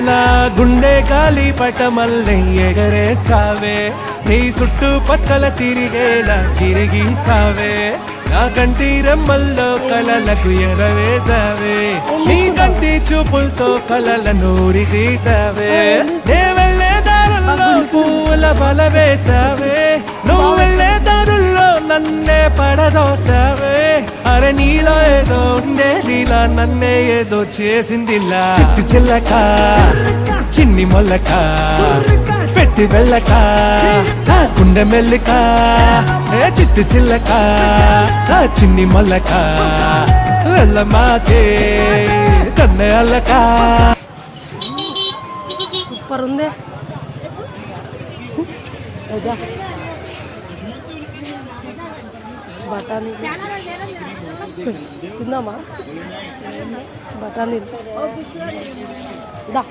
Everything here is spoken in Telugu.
నా గుండె గాలి పటమల్లే ఎగరేసావే, నీ చుట్టూ పక్కల తిరిగేలా తిరిగీసావే, నా కంటి రెమ్మల్లో కలలకు ఎరవేసావే, నీ కంటి చూపులతో కలల నూరి తీసావే, నే వెళ్ళే దారుల్లో పూల బల వేసావే, నువ్వు వెళ్ళే దారుల్లో నన్నే పడదోసావే, అరే నీలో ఏదో ఉండే నీలా నన్నే ఏదో చేసిందిలా, చిట్టి చిల్లక చిన్ని మొల్లక పెట్టి వెళ్ళక గుండె మెల్లిక, ఏ చిట్టి చిల్లక చిన్ని మొల్లక వెళ్ళమాకే కన్నె అల్లక. సూపర్ ఉంది. బఠానీ తిందామా? బఠానీ దా